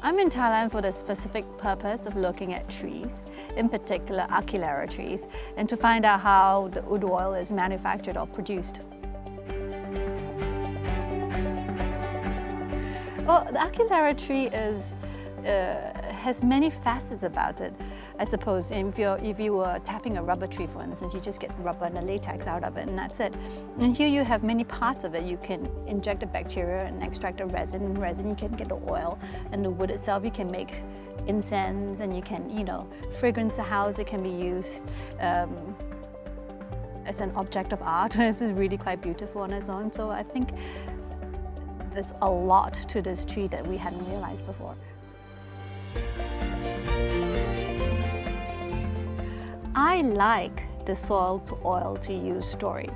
I'm in Thailand for the specific purpose of looking at trees, in particular Achillera trees, and to find out how the wood oil is manufactured or produced. Well, the Achillera tree has many facets about it. I suppose if you were tapping a rubber tree, for instance, you just get rubber and the latex out of it, and that's it. And here you have many parts of it. You can inject the bacteria and extract the resin. And resin, you can get the oil, and the wood itself, you can make incense, and you can, fragrance the house. It can be used as an object of art. This is really quite beautiful on its own. So I think there's a lot to this tree that we hadn't realized before. I like the soil to oil to use story.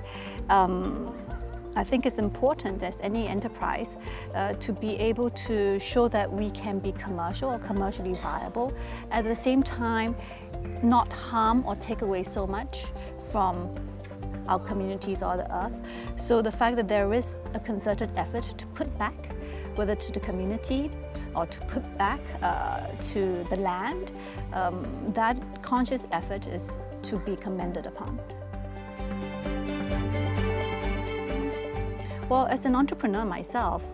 I think it's important as any enterprise to be able to show that we can be commercial or commercially viable, at the same time not harm or take away so much from our communities or the earth. So the fact that there is a concerted effort to put back, whether to the community or to put back to the land, that conscious effort is to be commended upon. Well, as an entrepreneur myself,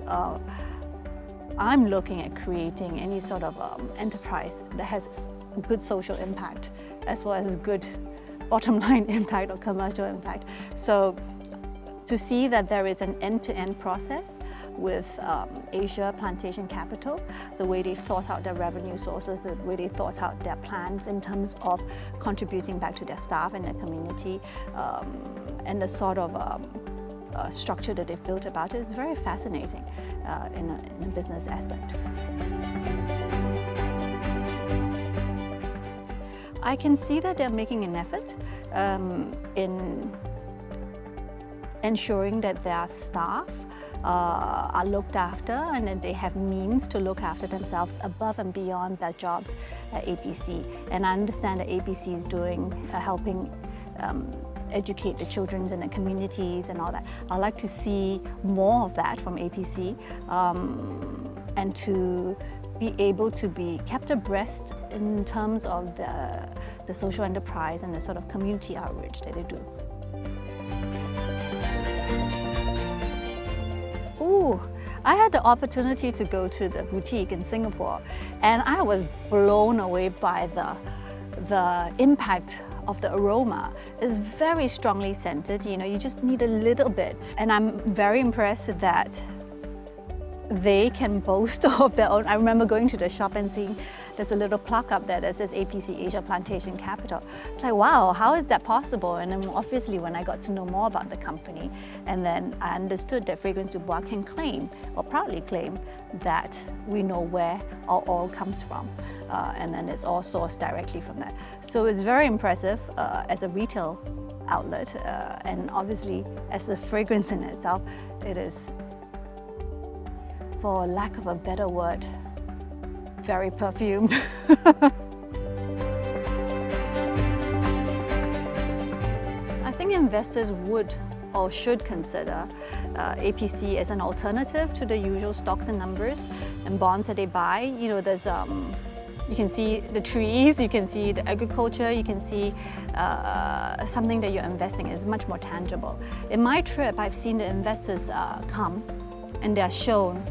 I'm looking at creating any sort of enterprise that has good social impact as well as good bottom line impact or commercial impact. So to see that there is an end-to-end process with Asia Plantation Capital, the way they thought out their revenue sources, the way they thought out their plans in terms of contributing back to their staff and their community, and the sort of structure that they've built about it is very fascinating in a business aspect. I can see that they're making an effort in ensuring that their staff are looked after and that they have means to look after themselves above and beyond their jobs at APC. And I understand that APC is helping educate the children in the communities and all that. I'd like to see more of that from APC and to be able to be kept abreast in terms of the social enterprise and the sort of community outreach that they do. Ooh, I had the opportunity to go to the boutique in Singapore, and I was blown away by the impact of the aroma. It's very strongly scented, you just need a little bit. And I'm very impressed that they can boast of their own. I remember going to the shop and seeing there's a little plaque up there that says APC Asia Plantation Capital. It's like, wow, how is that possible? And then obviously when I got to know more about the company, and then I understood that Fragrance du Bois can claim, or proudly claim, that we know where our oil comes from. And then it's all sourced directly from that. So it's very impressive as a retail outlet, and obviously as a fragrance in itself, it is, for lack of a better word, very perfumed. I think investors would or should consider APC as an alternative to the usual stocks and numbers and bonds that they buy. There's you can see the trees, you can see the agriculture, you can see something that you're investing in is much more tangible. In my trip, I've seen the investors come and they're shown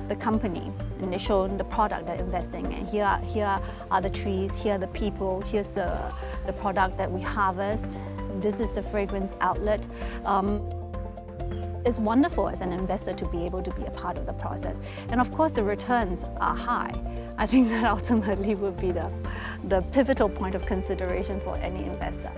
the company, and they're shown the product they're investing in. Here are the trees, here are the people, here's the product that we harvest, this is the fragrance outlet. It's wonderful as an investor to be able to be a part of the process. And of course the returns are high. I think that ultimately would be the pivotal point of consideration for any investor.